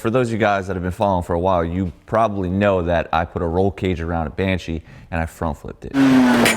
for those of you guys that have been following for a while, you probably know that I put a roll cage around a Banshee and I front flipped it. Let's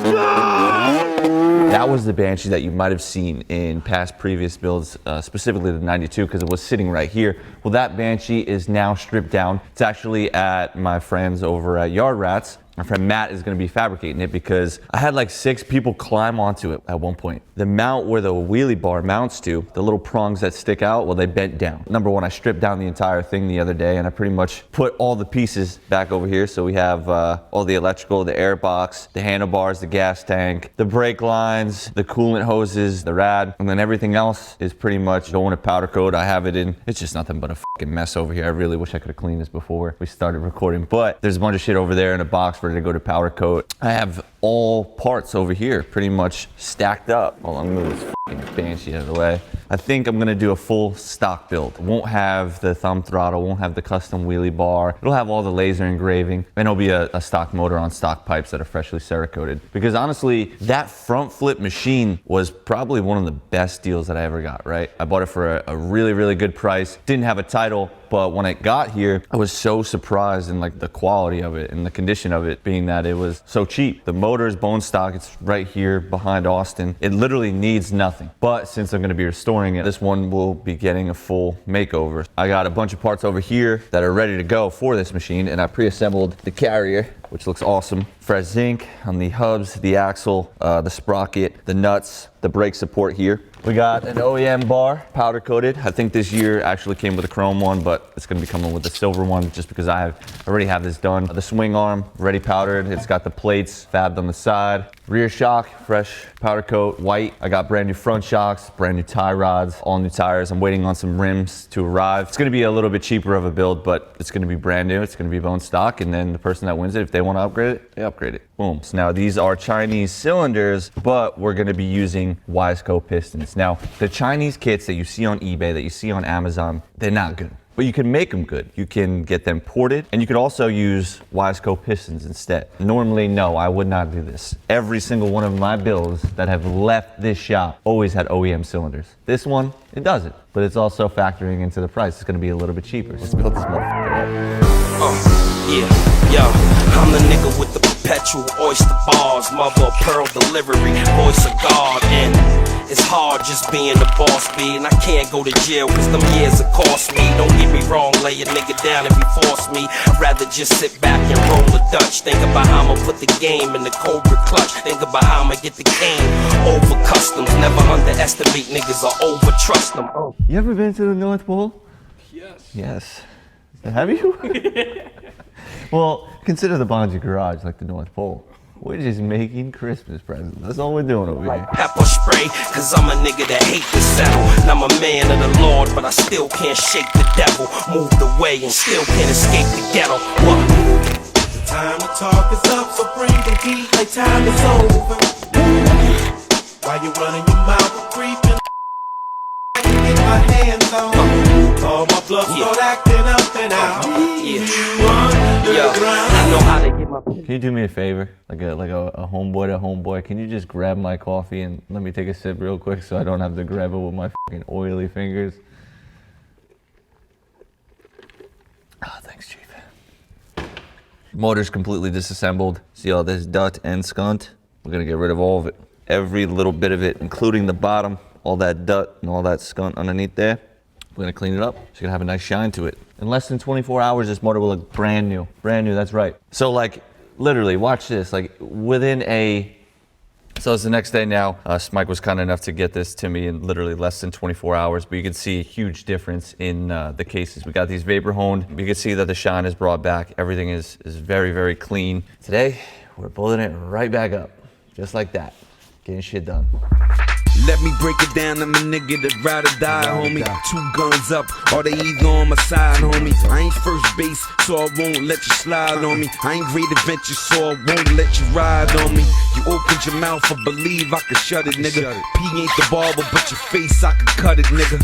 go! That was the Banshee that you might have seen in past previous builds, specifically the 92, because it was sitting right here. Well, that Banshee is now stripped down. It's actually at my friends over at Yard Rats. My friend Matt is gonna be fabricating it because I had like 6 people climb onto it at one point. The mount where the wheelie bar mounts to, the little prongs that stick out, well, they bent down. Number one, I stripped down the entire thing the other day and I pretty much put all the pieces back over here. So we have all the electrical, the air box, the handlebars, the gas tank, the brake lines, the coolant hoses, the rad, and then everything else is pretty much going to powder coat. I have it in, it's just nothing but a fucking mess over here. I really wish I could have cleaned this before we started recording, but there's a bunch of shit over there in a box ready to go to powder coat. I have all parts over here pretty much stacked up. Hold on, move this fucking Banshee out of the way. I think I'm gonna do a full stock build. Won't have the thumb throttle, won't have the custom wheelie bar. It'll have all the laser engraving, and it'll be a stock motor on stock pipes that are freshly Cerakoted. Because honestly, that front flip machine was probably one of the best deals that I ever got, right? I bought it for a really, really good price. Didn't have a title, but when it got here, I was so surprised in like the quality of it and the condition of it, being that it was so cheap. The motor is bone stock. It's right here behind Austin. It literally needs nothing. But since I'm gonna be restoring it, this one will be getting a full makeover. I got a bunch of parts over here that are ready to go for this machine, and I pre-assembled the carrier, which looks awesome. Fresh zinc on the hubs, the axle, the sprocket, the nuts, the brake support here. We got an OEM bar, powder coated. I think this year actually came with a chrome one, but it's gonna be coming with a silver one just because I already have this done. The swing arm, ready powdered. It's got the plates fabbed on the side. Rear shock, fresh powder coat, white. I got brand new front shocks, brand new tie rods, all new tires. I'm waiting on some rims to arrive. It's gonna be a little bit cheaper of a build, but it's gonna be brand new. It's gonna be bone stock, and then the person that wins it, if they wanna upgrade it, they upgrade it. Boom. So now these are Chinese cylinders, but we're gonna be using Wiseco pistons. Now, the Chinese kits that you see on eBay, that you see on Amazon, they're not good. But you can make them good. You can get them ported, and you could also use Wiseco pistons instead. Normally, no, I would not do this. Every single one of my builds that have left this shop always had OEM cylinders. This one, it doesn't, but it's also factoring into the price. It's gonna be a little bit cheaper. Let's build this motherfucker up. Yeah, yo, I'm the nigga with the perpetual oyster bars, mother of pearl delivery, voice of God, and it's hard just being the boss, B, and I can't go to jail cause them years have cost me. Don't get me wrong, lay a nigga down if he force me. I'd rather just sit back and roll a Dutch. Think about how I'ma put the game in the Cobra clutch. Think about how I'ma get the cane over customs. Never underestimate niggas or over trust them. Oh. You ever been to the North Pole? Yes. Yes. Have you? Well, consider the Bonzi garage like the North Pole. We're just making Christmas presents. That's all we're doing over here. Pepper spray, cause I'm a nigga that hate to settle. And I'm a man of the Lord, but I still can't shake the devil. Moved away and still can't escape the ghetto. What? The time to talk is up, so bring the heat like time is over. Why you running your mouth creeping? I can get my hands on. All my bluffs start acting up and out. I know how to get my. Can you do me a favor? Like a homeboy to homeboy, can you just grab my coffee and let me take a sip real quick so I don't have to grab it with my fucking oily fingers? Ah, thanks, Chief. Motor's completely disassembled. See all this dut and scunt? We're gonna get rid of all of it. Every little bit of it, including the bottom, all that dut and all that scunt underneath there. We're gonna clean it up. It's gonna have a nice shine to it. In less than 24 hours, this motor will look brand new. Brand new, that's right. So like, literally, watch this. Like within so it's the next day now. Mike was kind enough to get this to me in literally less than 24 hours, but you can see a huge difference in the cases. We got these vapor honed. You can see that the shine is brought back. Everything is very, very clean. Today, we're pulling it right back up, just like that. Getting shit done. Let me break it down, I'm a nigga that ride or die, homie. 2 guns up, or they either on my side, homie. I ain't first base, so I won't let you slide on me. I ain't great adventure, so I won't let you ride on me. You opened your mouth, I believe I can shut it, nigga. P ain't the barber, but your face, I can cut it, nigga.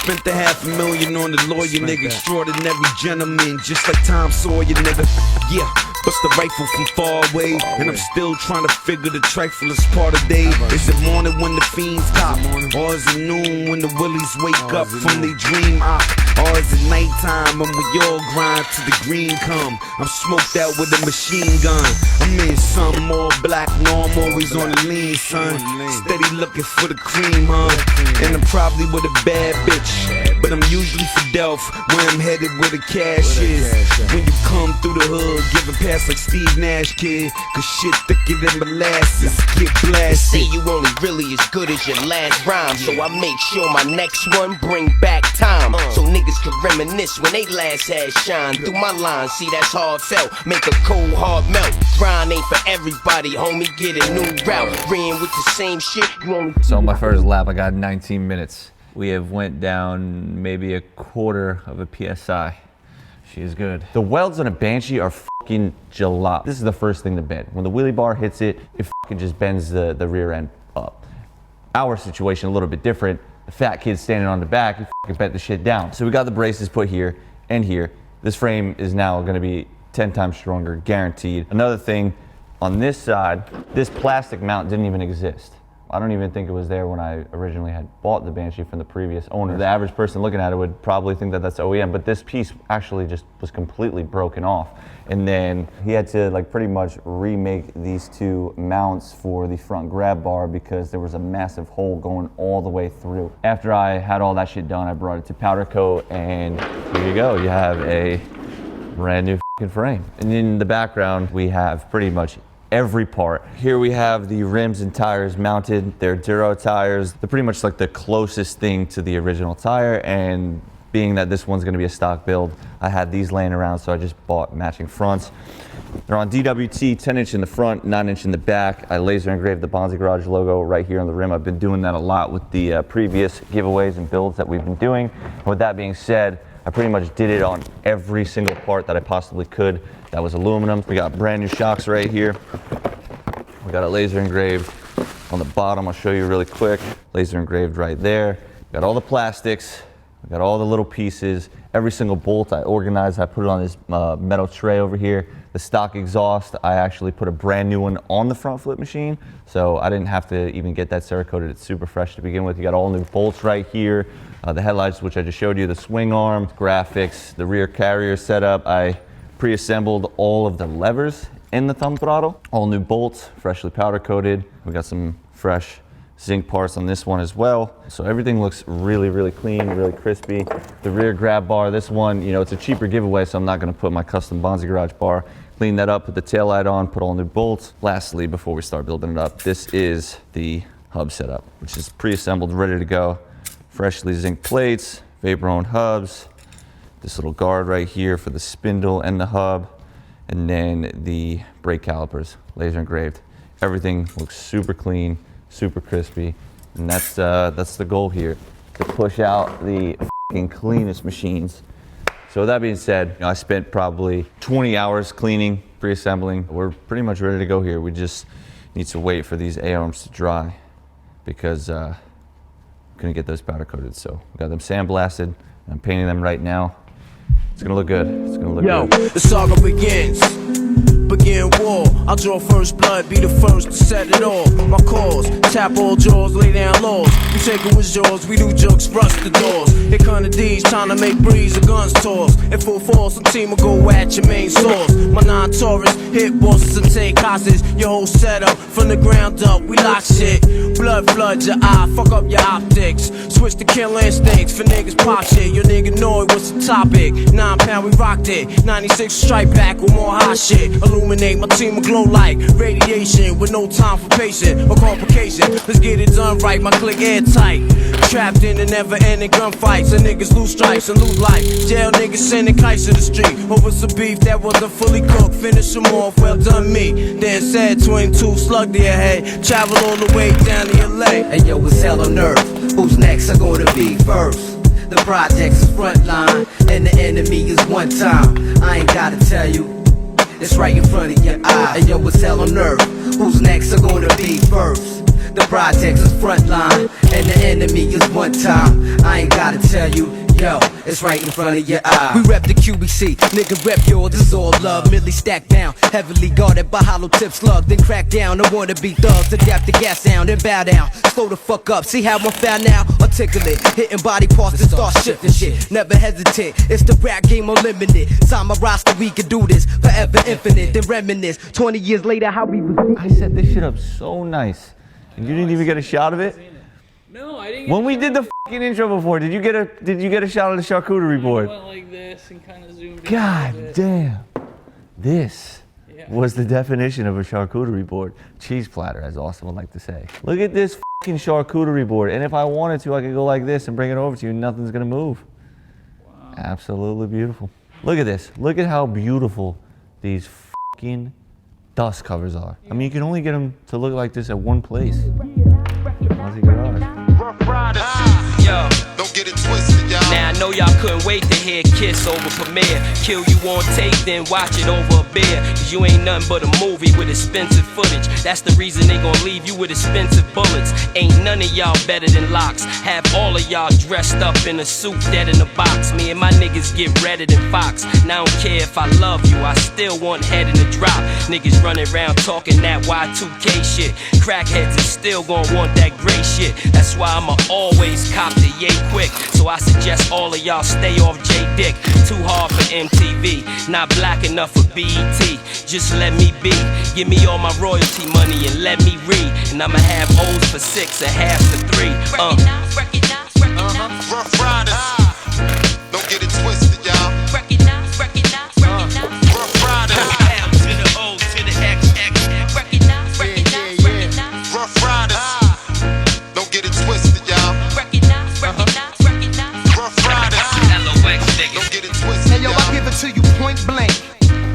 Spent the $500,000 on the lawyer, nigga. Extraordinary gentleman, just like Tom Sawyer, nigga. Yeah, Bust the rifle from far away, and I'm still trying to figure the triflest part of day. Is it morning when the fiends cop, or is it noon when the willies wake up from their dream op? Or is it nighttime when we all grind till the green come? I'm smoked out with a machine gun. I'm in something more black, no, I'm always on the lean, son. Steady looking for the cream, huh? And I'm probably with a bad bitch, but I'm usually for Delph, where I'm headed where the cash is. When you come through the hood, give a pass like Steve Nash, kid, cause shit thicker than molasses, get blasted. Say you only really as good as your last rhyme, so I make sure my next one bring back time, so niggas can reminisce when they last had shine. Through my lines, see that's how it felt, make a cold heart melt. Grind ain't for everybody, homie, get a new route. Ran with the same shit, you only. So my first lap, I got 19 minutes. We have went down maybe a quarter of a PSI. She is good. The welds on a Banshee are fucking gelato. This is the first thing to bend. When the wheelie bar hits it, it fucking just bends the rear end up. Our situation a little bit different. The fat kid standing on the back, he fucking bent the shit down. So we got the braces put here and here. This frame is now gonna be 10 times stronger, guaranteed. Another thing, on this side, this plastic mount didn't even exist. I don't even think it was there when I originally had bought the Banshee from the previous owner. The average person looking at it would probably think that that's OEM, but this piece actually just was completely broken off. And then he had to like pretty much remake these two mounts for the front grab bar because there was a massive hole going all the way through. After I had all that shit done, I brought it to powder coat, and here you go. You have a brand new fucking frame. And in the background, we have pretty much every part. Here we have the rims and tires mounted. They're Duro tires. They're pretty much like the closest thing to the original tire, and being that this one's gonna be a stock build, I had these laying around, so I just bought matching fronts. They're on DWT, 10-inch in the front, 9-inch in the back. I laser engraved the Bonzi Garage logo right here on the rim. I've been doing that a lot with the previous giveaways and builds that we've been doing. With that being said, I pretty much did it on every single part that I possibly could. That was aluminum. We got brand new shocks right here. We got a laser engraved on the bottom. I'll show you really quick. Laser engraved right there. Got all the plastics. We got all the little pieces. Every single bolt I organized. I put it on this metal tray over here. The stock exhaust, I actually put a brand new one on the front flip machine, so I didn't have to even get that Cerakoted. It's super fresh to begin with. You got all new bolts right here. The headlights, which I just showed you, the swing arm, graphics, the rear carrier setup. I pre-assembled all of the levers in the thumb throttle. All new bolts, freshly powder coated. We got some fresh zinc parts on this one as well. So everything looks really, really clean, really crispy. The rear grab bar, this one, you know, it's a cheaper giveaway, so I'm not gonna put my custom Bonzi Garage bar. Clean that up, put the taillight on, put all new bolts. Lastly, before we start building it up, this is the hub setup, which is pre-assembled, ready to go. Freshly zinc plates, vapor-owned hubs, this little guard right here for the spindle and the hub, and then the brake calipers, laser engraved. Everything looks super clean, super crispy, and that's the goal here, to push out the fucking cleanest machines. So with that being said, you know, I spent probably 20 hours cleaning, pre-assembling. We're pretty much ready to go here. We just need to wait for these A-arms to dry because couldn't get those powder coated. So we got them sandblasted. I'm painting them right now. It's gonna look good. It's gonna look good. The saga begins. Begin war. I'll draw first blood, be the first to set it off. My cause, tap all jaws, lay down laws. You take it with yours, we do jokes, rust the doors. Here come the D's, trying to make breeze, the guns toss. In full force, the team will go at your main source. My non-Taurus, hit bosses and take hostages. Your whole setup, from the ground up, we lock shit. Blood floods your eye, fuck up your optics. Switch to kill instincts for niggas pop shit. Your nigga know it, what's the topic? 9 pound, we rocked it. 96 strike back with more hot shit. Illuminate, my team will glow like radiation with no time for patient or complication. Let's get it done right, my click airtight. Trapped in the never-ending gunfights, and niggas lose stripes and lose life. Jail niggas sending kites to the street over some beef that wasn't fully cooked. Finish them off, well done me. Then said 22 slug to your head. Travel all the way down to LA. Hey yo, it's hell on earth. Who's next are gonna be first? The project's is frontline, and the enemy is one time. I ain't gotta tell you, it's right in front of your eye. And yo, it's hell on earth. Who's next are gonna be first? The projects is frontline, and the enemy is one time. I ain't gotta tell you, Yo, it's right in front of your eye. We rep the QBC, nigga rep yours, this is all love. Millie stacked down, heavily guarded by hollow tip slug. Then crack down, I wanna be thugs. Adapt the gas sound and bow down. Slow the fuck up, see how I'm found now? Articulate, hitting body parts to start shifting shit. Never hesitate, it's the rap game unlimited. Sign my roster, we can do this forever infinite. Then reminisce, 20 years later, how we was. I set this shit up so nice. And you didn't even get a shot of it? No, I didn't. When we did the fucking intro before, did you get a shot of the charcuterie board? I went like this and kind of zoomed in. God damn. This was the definition of a charcuterie board. Cheese platter, as Austin would like to say. Look at this fucking charcuterie board. And if I wanted to, I could go like this and bring it over to you and nothing's gonna move. Wow. Absolutely beautiful. Look at this. Look at how beautiful these fucking dust covers are. I mean, you can only get them to look like this at one place. Bonzi Garage. Yo, don't get it twisted, y'all. Now I know y'all couldn't wait to hear Kiss over premiere. Kill you on tape, then watch it over a beer. Cause you ain't nothing but a movie with expensive footage. That's the reason they gon' leave you with expensive bullets. Ain't none of y'all better than Locks. Have all of y'all dressed up in a suit, dead in a box. Me and my niggas get redder than Fox. And I don't care if I love you, I still want head in the drop. Niggas running around talking that Y2K shit. Crackheads is still gon' want that gray shit. That's why I'ma always cop the yay quick. So I suggest all of y'all stay off J-Dick. Too hard for MTV, not black enough for BET. Just let me be, give me all my royalty money and let me read. And I'ma have O's for 6 and half for 3. Rough Riders. Don't get it twisted, y'all. Rough Riders. L to the O to the XX. Rough Riders. Don't get it twisted, y'all. Rough Riders. LOX nigga. Don't get it twisted, Hey yo, y'all. I give it to you point blank.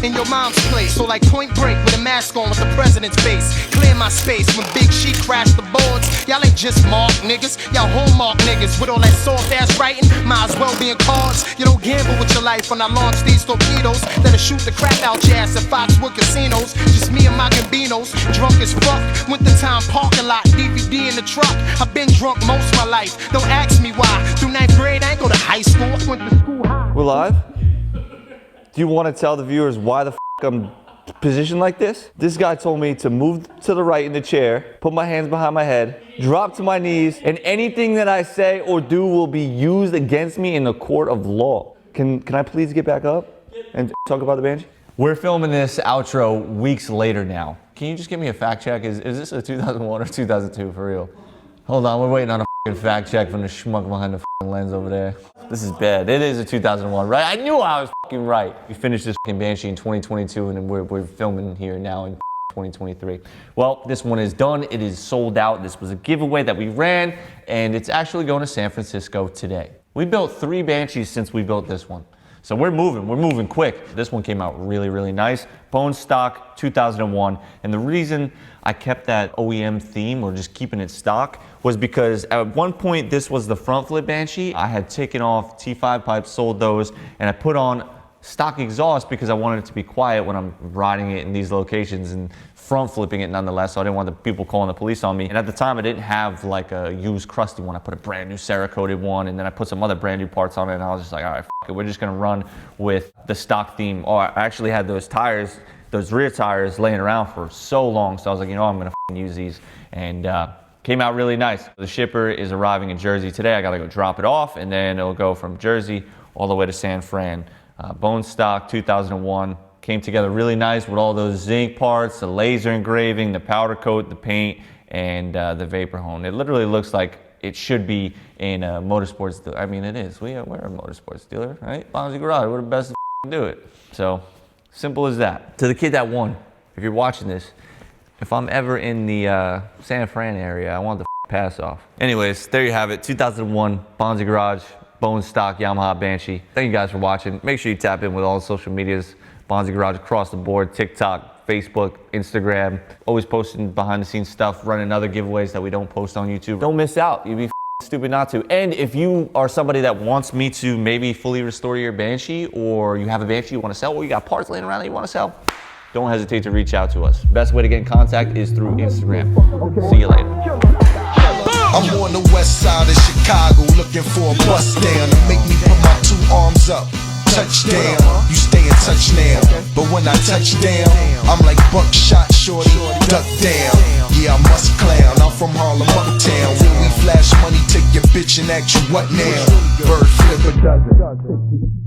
In your mom's place, so like Point Break with a mask on with the president's face. Clear my space when Big She crashed the boards. Y'all ain't just mark niggas, y'all hallmark niggas. With all that soft ass writing, might as well be in cards. You don't gamble with your life when I launch these torpedoes that'll shoot the crap out your ass at Foxwood casinos. Just me and my Gambinos, drunk as fuck. Winter time parking lot, DVD in the truck. I've been drunk most of my life, don't ask me why. Through 9th grade, I ain't go to high school, I went to school high. We're live? Do you want to tell the viewers why the I'm positioned like this? This guy told me to move to the right in the chair, put my hands behind my head, drop to my knees, and anything that I say or do will be used against me in the court of law. Can I please get back up and talk about the Banshee? We're filming this outro weeks later now. Can you just give me a fact check? Is this a 2001 or 2002 for real? Hold on, we're waiting on a fact check from the schmuck behind the lens over there. This is bad. It is a 2001, right? I knew I was right. We finished this Banshee in 2022 and we're filming here now in 2023. Well, this one is done. It is sold out. This was a giveaway that we ran and it's actually going to San Francisco today. We built 3 Banshees since we built this one. So we're moving quick. This one came out really, really nice. Bone stock, 2001. And the reason I kept that OEM theme or just keeping it stock was because at one point this was the front flip Banshee. I had taken off T5 pipes, sold those, and I put on stock exhaust because I wanted it to be quiet when I'm riding it in these locations and front flipping it nonetheless, so I didn't want the people calling the police on me. And at the time I didn't have like a used crusty one. I put a brand new Cerakoted one and then I put some other brand new parts on it and I was just like, all right, f it, we're just gonna run with the stock theme. Oh, I actually had those tires, those rear tires laying around for so long, so I was like, you know, I'm gonna use these, and came out really nice. The shipper is arriving in Jersey today. I gotta go drop it off and then it'll go from Jersey all the way to San Fran. Bone stock, 2001. Came together really nice with all those zinc parts, the laser engraving, the powder coat, the paint, and the vapor hone. It literally looks like it should be in a motorsports dealer. I mean, it is. We're a motorsports dealer, right? Bonzi Garage, we're the best to do it. So, simple as that. To the kid that won, if you're watching this, if I'm ever in the San Fran area, I want the pass off. Anyways, there you have it. 2001 Bonzi Garage, bone stock Yamaha Banshee. Thank you guys for watching. Make sure you tap in with all the social medias. Bonzi Garage across the board, TikTok, Facebook, Instagram. Always posting behind the scenes stuff, running other giveaways that we don't post on YouTube. Don't miss out. You'd be stupid not to. And if you are somebody that wants me to maybe fully restore your Banshee, or you have a Banshee you want to sell, or you got parts laying around that you want to sell, don't hesitate to reach out to us. Best way to get in contact is through Instagram. See you later. I'm on the west side of Chicago. looking for a bust down to make me put my 2 arms up. Touchdown, you stay in touch now. But when I touch down, I'm like buckshot shorty, duck down. Yeah, I must clown, I'm from Harlem, uptown. Where we flash money, take your bitch and ask you what now. Bird flip a dozen.